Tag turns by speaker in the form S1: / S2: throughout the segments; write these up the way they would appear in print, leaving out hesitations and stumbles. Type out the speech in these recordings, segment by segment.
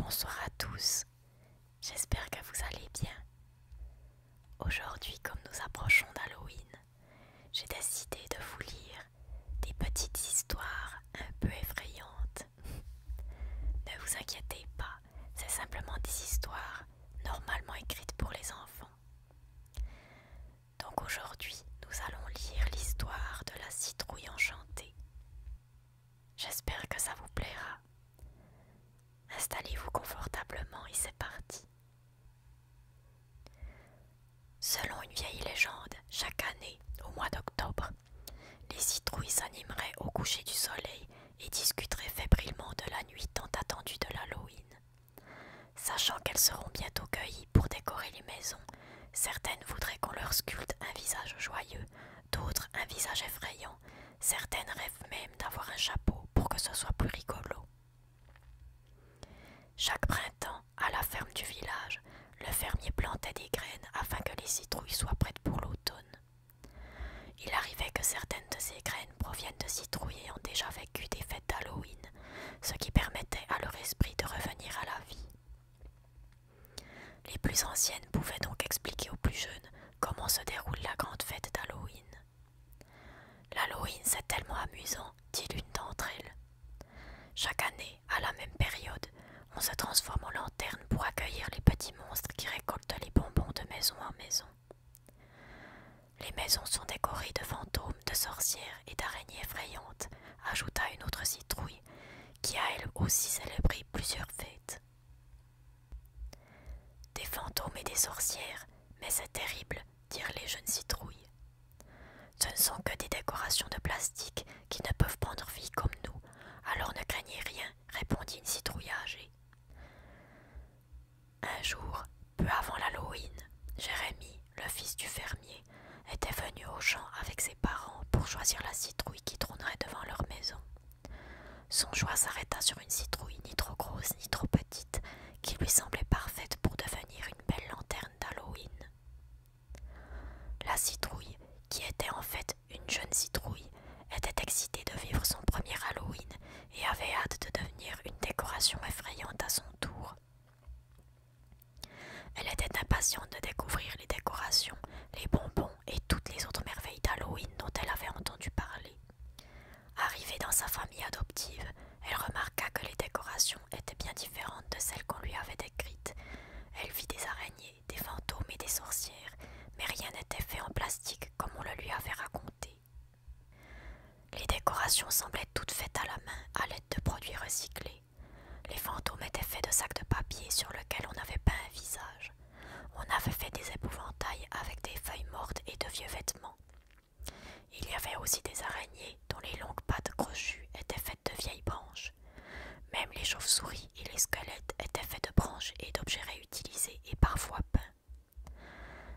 S1: bonsoir à tous, j'espère que vous allez bien. Aujourd'hui, comme nous approchons d'Halloween, j'ai décidé de vous lire des petites histoires un peu effrayantes. Ne vous inquiétez pas, c'est simplement des histoires normalement écrites pour les enfants. Donc aujourd'hui, nous allons lire l'histoire de la citrouille enchantée. J'espère que ça vous plaira. Installez-vous confortablement et c'est parti. Selon une vieille légende, chaque année, au mois d'octobre, les citrouilles s'animeraient au coucher du soleil et discuteraient fébrilement de la nuit tant attendue de l'Halloween. Sachant qu'elles seront bientôt cueillies pour décorer les maisons, certaines voudraient qu'on leur sculpte un visage joyeux, d'autres un visage effrayant, certaines rêvent même d'avoir un chapeau pour que ce soit plus rigolo. Chaque printemps, à la ferme du village, le fermier plantait des graines afin que les citrouilles soient prêtes pour l'automne. Il arrivait que certaines de ces graines proviennent de citrouilles ayant déjà vécu des fêtes d'Halloween, ce qui permettait à leur esprit de revenir à la vie. Les plus anciennes pouvaient donc expliquer aux plus jeunes comment se déroule la grande fête d'Halloween. L'Halloween, c'est tellement amusant, dit l'une d'entre elles. Chaque année, à la même période, on se transforme en lanterne pour accueillir les petits monstres qui récoltent les bonbons de maison en maison. Les maisons sont décorées de fantômes, de sorcières et d'araignées effrayantes, ajouta une autre citrouille, qui a elle aussi célébré plusieurs fêtes. Des fantômes et des sorcières, mais c'est terrible, dirent les jeunes citrouilles. Ce ne sont que des décorations de plastique qui ne peuvent prendre vie comme nous, alors ne craignez rien, répondit une citrouille âgée. Un jour, peu avant l'Halloween, Jérémie, le fils du fermier, était venu au champ avec ses parents pour choisir la citrouille qui trônerait devant leur maison. Son choix s'arrêta sur une citrouille ni trop grosse ni trop petite, qui lui semblait parfaite pour devenir une belle lanterne d'Halloween. La citrouille, qui était en fait une jeune citrouille, était excitée de vivre son premier Halloween et avait hâte de devenir une décoration effrayante à son tour. Elle était impatiente de découvrir les décorations, les bonbons et toutes les autres merveilles d'Halloween dont elle avait entendu parler. Arrivée dans sa famille adoptive, elle remarqua que les décorations étaient bien différentes de celles qu'on lui avait décrites. Elle vit des araignées, des fantômes et des sorcières, mais rien n'était fait en plastique comme on le lui avait raconté. Les décorations semblaient toutes faites à la main à l'aide de produits recyclés. Les fantômes étaient faits de sacs de papier sur lesquels on avait peint un visage. On avait fait des épouvantails avec des feuilles mortes et de vieux vêtements. Il y avait aussi des araignées dont les longues pattes crochues étaient faites de vieilles branches. Même les chauves-souris et les squelettes étaient faits de branches et d'objets réutilisés et parfois peints.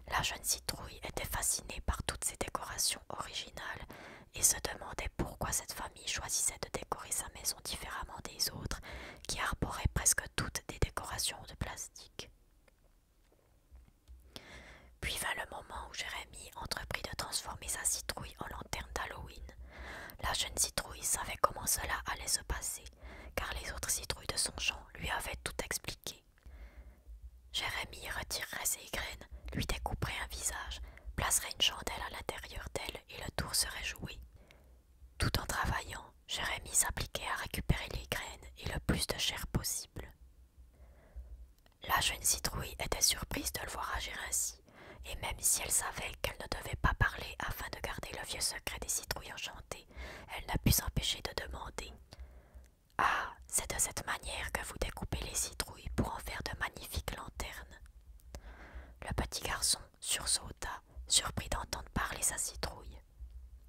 S1: La jeune citrouille était fascinée par toutes ces décorations originales et se demandait pourquoi cette famille choisissait de décorer sa maison différemment des autres qui arboraient presque toutes des décorations de plastique. Puis vint le moment où Jérémie entreprit de transformer sa citrouille en lanterne d'Halloween. La jeune citrouille savait comment cela allait se passer, car les autres citrouilles de son champ lui avaient tout expliqué. Jérémie retirerait ses graines, lui découperait un visage, placerait une chandelle à l'intérieur d'elle et le tour serait joué. Tout en travaillant, Jérémie s'appliquait à récupérer les graines et le plus de chair possible. La jeune citrouille était surprise de le voir agir ainsi, et même si elle savait qu'elle ne devait pas parler afin de garder le vieux secret des citrouilles enchantées, elle n'a pu s'empêcher de demander « Ah, c'est de cette manière que vous découpez les citrouilles pour en faire de magnifiques lanternes. » Le petit garçon sursauta, surpris d'entendre parler sa citrouille.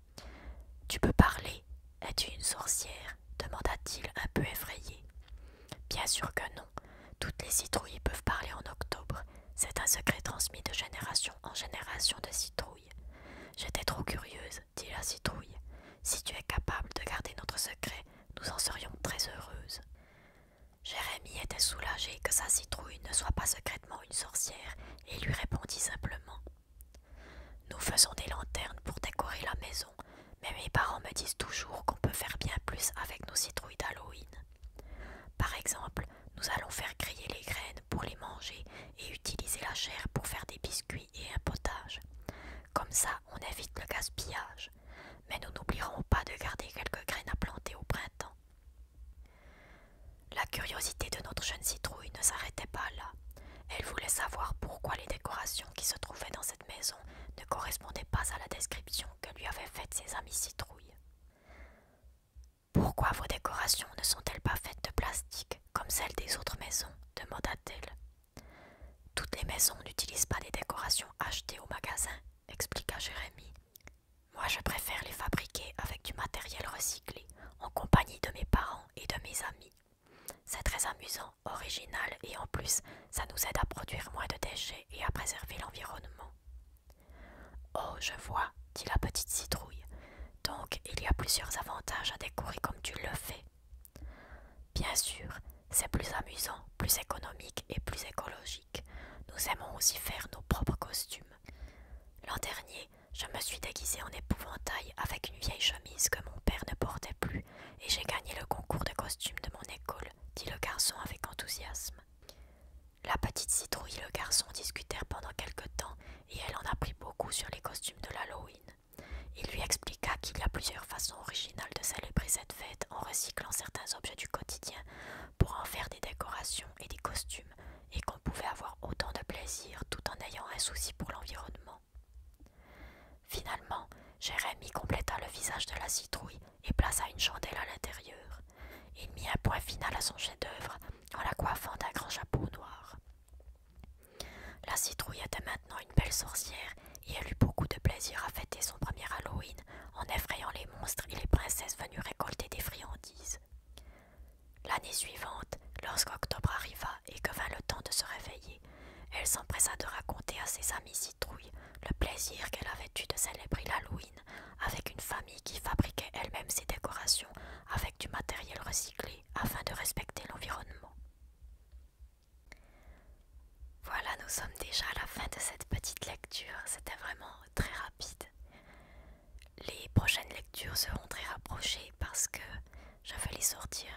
S1: « Tu peux parler? Es-tu une sorcière ?» demanda-t-il un peu effrayé. « Bien sûr que non. Toutes les citrouilles peuvent parler en octobre. C'est un secret transmis de génération en génération de citrouilles. J'étais trop curieuse, dit la citrouille. Si tu es capable de garder notre secret, nous en serions très heureuses. Jérémie était soulagé que sa citrouille ne soit pas secrètement une sorcière et lui répondit simplement. Nous faisons des lanternes pour décorer la maison, mais mes parents me disent toujours qu'on peut faire bien plus avec nos citrouilles d'Halloween. Par exemple, nous allons faire griller chair pour faire des biscuits et un potage. Comme ça, on évite le gaspillage. Mais nous n'oublierons pas de garder quelques graines à planter au printemps. La curiosité de notre jeune citrouille ne s'arrêtait pas là. Elle voulait savoir pourquoi les décorations qui se trouvaient dans cette maison ne correspondaient pas à la description que lui avaient faite ses amis citrouilles. Pourquoi vos décorations ne sont-elles pas faites de plastique comme celles des autres maisons demanda-t-elle. Toutes les maisons n'utilisent pas des décorations achetées au magasin, expliqua Jérémie. Moi, je préfère les fabriquer avec du matériel recyclé, en compagnie de mes parents et de mes amis. C'est très amusant, original et en plus, ça nous aide à produire moins de déchets et à préserver l'environnement. Oh, je vois, dit la petite citrouille. Donc, il y a plusieurs avantages à décorer comme tu le fais. Bien sûr, c'est plus amusant, plus économique et plus écologique. Nous aimons aussi faire nos propres costumes. L'an dernier, je me suis déguisée en épouvantail avec une vieille chemise que mon père ne portait plus et j'ai gagné le concours de costumes de mon école, dit le garçon avec enthousiasme. La petite citrouille et le garçon discutèrent pendant quelque temps et elle en apprit beaucoup sur les costumes de l'Halloween. Il lui expliqua qu'il y a plusieurs façons originales de célébrer cette fête en recyclant certains objets du quotidien pour en faire des décorations et des costumes et qu'on pouvait avoir autant de plaisir tout en ayant un souci pour l'environnement. Finalement, Jérémie compléta le visage de la citrouille et plaça une chandelle à l'intérieur. Il mit un point final à son chef-d'œuvre en la coiffant d'un grand chapeau noir. La citrouille était maintenant une belle sorcière et elle eut beaucoup de plaisir à fêter son premier Halloween en effrayant les monstres et les princesses venues récolter des friandises. L'année suivante, lorsqu'octobre arriva et que vint le temps de se réveiller, elle s'empressa de raconter à ses amies citrouilles le plaisir qu'elle avait eu de célébrer l'Halloween avec une famille qui fabriquait elle-même ses décorations avec du matériel recyclé afin de respecter l'environnement. Voilà, nous sommes déjà à la fin de cette petite lecture, c'était vraiment très rapide. Les prochaines lectures seront très rapprochées parce que je vais les sortir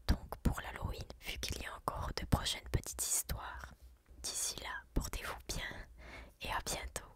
S1: donc pour l'Halloween vu qu'il y a encore de prochaines petites histoires. D'ici là, portez-vous bien et à bientôt.